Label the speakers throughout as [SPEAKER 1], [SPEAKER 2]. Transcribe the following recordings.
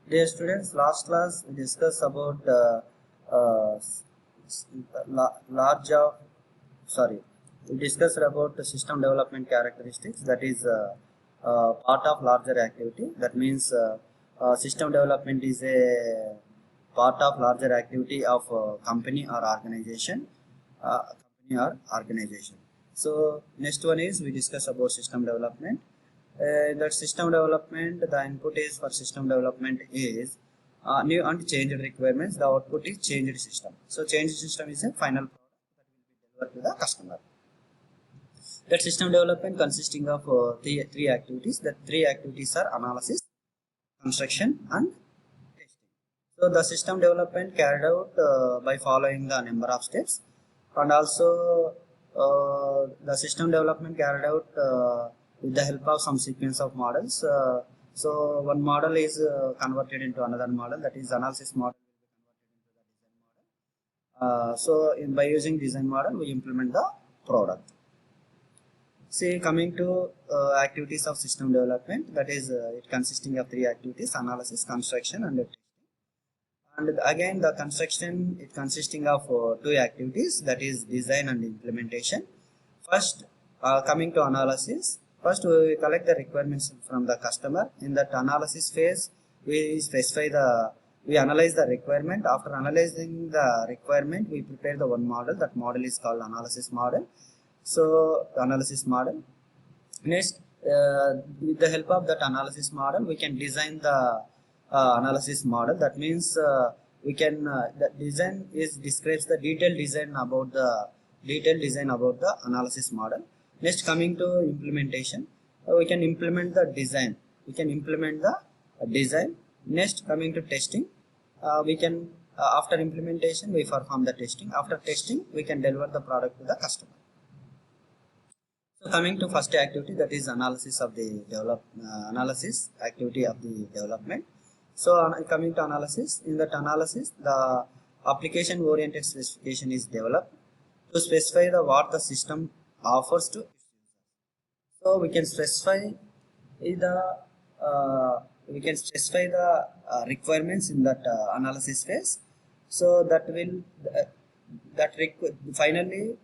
[SPEAKER 1] Dear students, last class we discussed about large of sorry we discussed about the system development characteristics, that is part of larger activity. That means system development is a part of larger activity of company or organization. So next one is we discuss about system development. That system development, the input is for system development is new and changed requirements. The output is changed system. So changed system is a final product that will be delivered to the customer. That system development consisting of three activities. The three activities are analysis, construction, and testing. So the system development carried out by following the number of steps, and also the system development carried out with the help of some sequence of models. So one model is converted into another model, that is analysis model will be converted into the design model. By using design model we implement the product. See, coming to activities of system development, that is it consisting of three activities: analysis, construction, and testing. And again the construction, it consisting of two activities, that is design and implementation. First, coming to analysis, first we collect the requirements from the customer. In that analysis phase we analyze the requirement. After analyzing the requirement we prepare the one model. That model is called analysis model. So the analysis model, next with the help of that analysis model we can design the analysis model. That means we can the design is describes the detailed design about the analysis model. Next, coming to implementation, we can implement the design. Next, coming to testing, we can after implementation we perform the testing. After testing we can deliver the product to the customer. So coming to first activity, that is analysis of the analysis activity of the development. So coming to analysis, in that analysis the application oriented specification is developed to specify what the system offers to its users. So we can specify the requirements in that analysis phase. So that will finally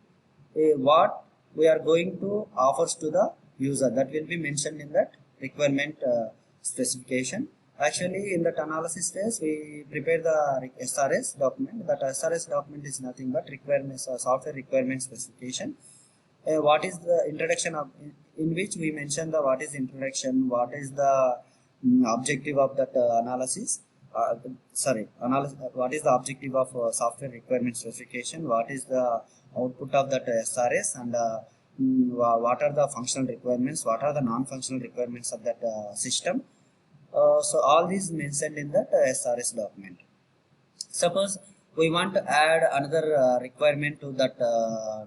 [SPEAKER 1] what we are going to offers to the user, that will be mentioned in that requirement specification. Actually, in that analysis phase we prepare the SRS document. That SRS document is nothing but requirements or software requirement specification. What is the introduction of, in which we mention the what is introduction, what is the objective of that analysis, what is the objective of software requirement specification, what is the output of that SRS, and what are the functional requirements, what are the non-functional requirements of that system. So all these mentioned in that SRS document. Suppose we want to add another requirement to that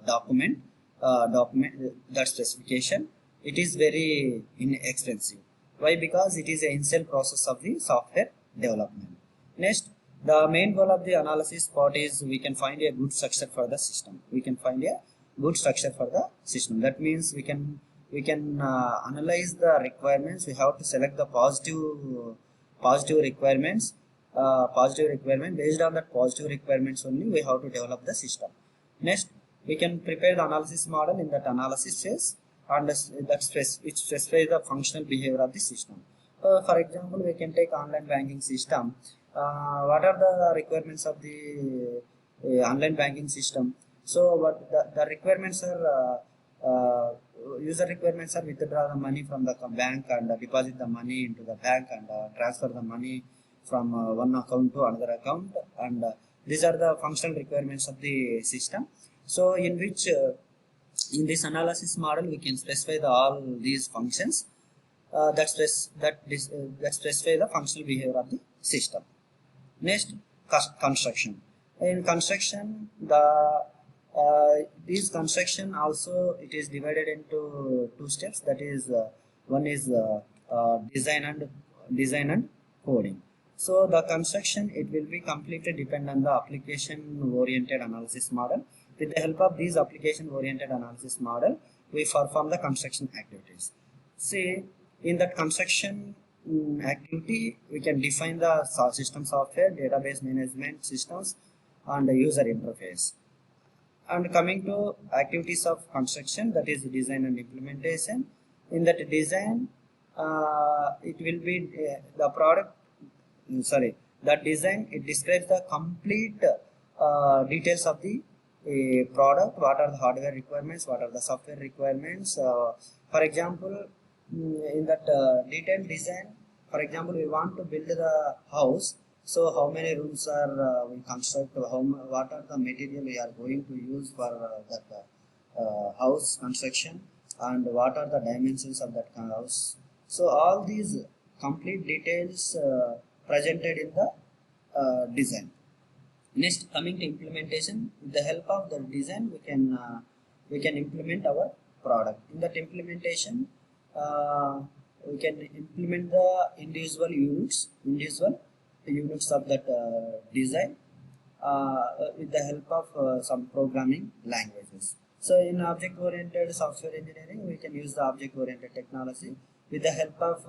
[SPEAKER 1] document that specification. It is very inexpensive. Why? Because it is an initial process of the software development. Next, the main goal of the analysis part is we can find a good structure for the system. That means we can analyze the requirements. We have to select the positive requirements. Based on that positive requirements only we have to develop the system. Next, we can prepare the analysis model in that analysis phase, and it specifies the functional behavior of the system. For example, we can take online banking system. What are the requirements of the online banking system? So what the requirements are, user requirements are withdraw the money from the bank and deposit the money into the bank and transfer the money from one account to another account, and these are the functional requirements of the system. So in which in this analysis model we can specify all these functions that specify the functional behavior of the system. Next, construction. In construction, this construction also it is divided into two steps. That is one is design and coding. So the construction, it will be completely depend on the application oriented analysis model. With the help of these application oriented analysis model we perform the construction activities. See, in that construction activity, we can define the system software, database management systems, and the user interface. And coming to activities of construction, that is design and implementation. In that design, it will be the product. Sorry, that design, it describes the complete details of the product. What are the hardware requirements? What are the software requirements? For example, in that detailed design, for example, we want to build the house. So how many rooms are we construct? What are the material we are going to use for that house construction, and what are the dimensions of that house? So all these complete details presented in the design. Next, coming to implementation, with the help of the design, we can implement our product. In that implementation, uh, we can implement the individual units of that design with the help of some programming languages. So in object-oriented software engineering, we can use the object-oriented technology. With the help of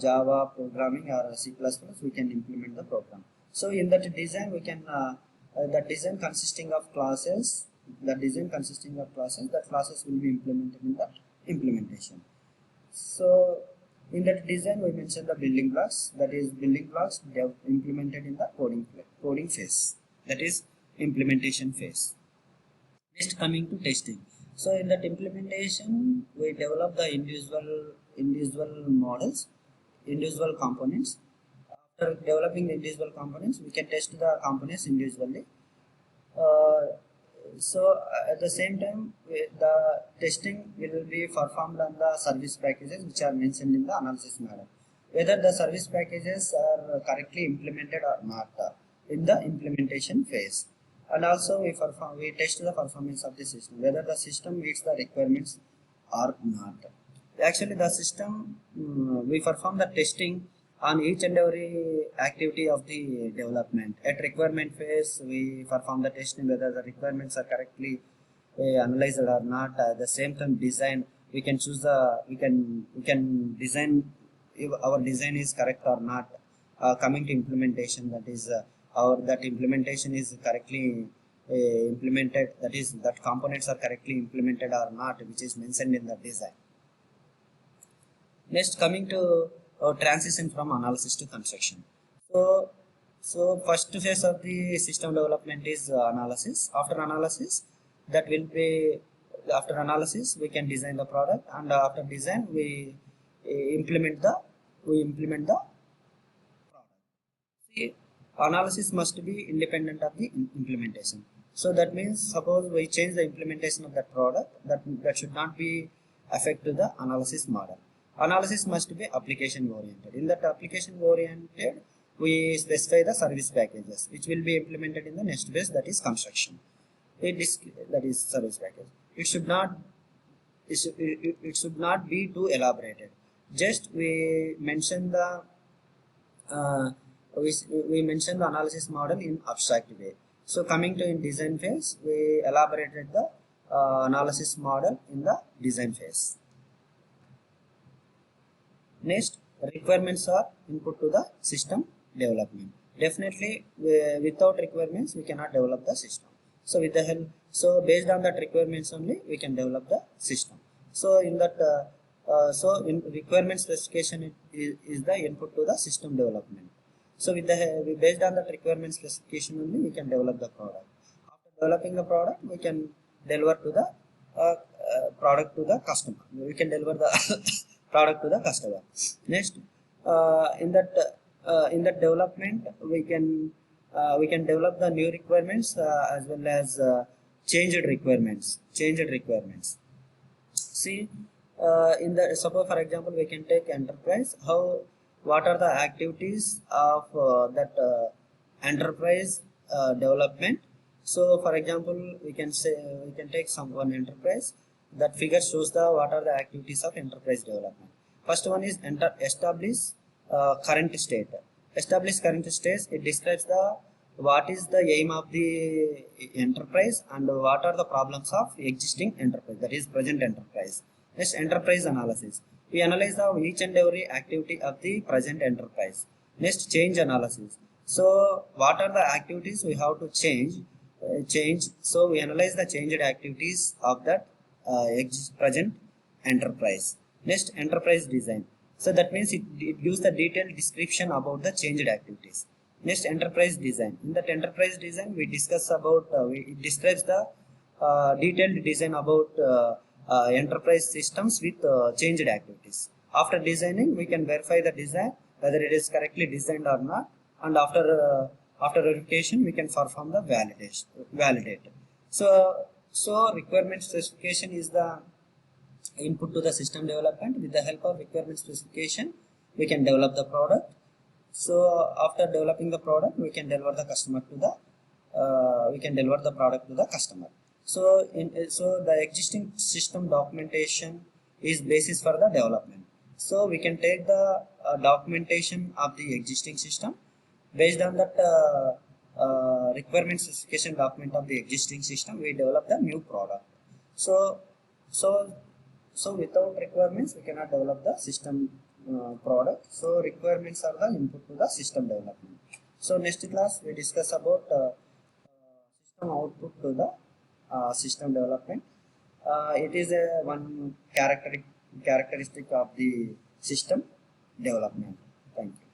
[SPEAKER 1] Java programming or C++, we can implement the program. So in that design, we can the design consisting of classes. That classes will be implemented in the implementation. So in that design, we mentioned the building blocks. That is, building blocks they have implemented in the coding phase. That is implementation phase. Next, coming to testing. So in that implementation, we develop the individual models, individual components. After developing the individual components, we can test the components individually. At the same time, the testing will be performed on the service packages which are mentioned in the analysis model. Whether the service packages are correctly implemented or not in the implementation phase. And also we test the performance of the system, whether the system meets the requirements or not. Actually, the system, we perform the testing on each and every activity of the development. At requirement phase, we perform the testing whether the requirements are correctly analyzed or not. At the same time, design, we can choose we can design if our design is correct or not. Coming to implementation, that is that implementation is correctly implemented. That is, that components are correctly implemented or not, which is mentioned in the design. Next, coming to transition from analysis to construction. So first phase of the system development is analysis. After analysis, we can design the product, and after design we implement the product. See, analysis must be independent of the implementation. So that means, suppose we change the implementation of that product, that should not be affect to the analysis model. Analysis must be application oriented. In that application oriented, we specify the service packages which will be implemented in the next phase, that is construction. That is service package. It should not be too elaborated. Just we mention the we mention the analysis model in abstract way. So coming to in design phase, we elaborated the analysis model in the design phase. Next, requirements are input to the system development. Definitely, without requirements, we cannot develop the system. So with the help, so based on that requirements only, we can develop the system. So in that, in requirement specification is the input to the system development. So with the based on that requirement specification only, we can develop the product. After developing the product, we can deliver to the product to the customer. We can deliver the product to the customer. Next, in that development, we can develop the new requirements as well as changed requirements. See, in the suppose for example, we can take enterprise. What are the activities of that enterprise development? So for example, we can take one enterprise. That figure shows what are the activities of enterprise development. First one is establish current state. Establish current state. It describes what is the aim of the enterprise and what are the problems of existing enterprise, that is present enterprise. Next, enterprise analysis. We analyze the each and every activity of the present enterprise. Next, change analysis. So what are the activities we have to change? So we analyze the changed activities of that present enterprise. Next, enterprise design. So that means it gives the detailed description about the changed activities. Next, enterprise design. In that enterprise design, we discuss about it describes the detailed design about enterprise systems with changed activities. After designing, we can verify the design whether it is correctly designed or not, and after verification, we can perform the validate. So requirement specification is the input to the system development. With the help of requirement specification, we can develop the product. So after developing the product, we can deliver the product to the customer. So the existing system documentation is basis for the development. So we can take the documentation of the existing system. Based on that requirement specification document of the existing system, we develop the new product. So without requirements, we cannot develop the system product. So requirements are the input to the system development. So next class we discuss about system output to the system development. It is one characteristic of the system development. Thank you.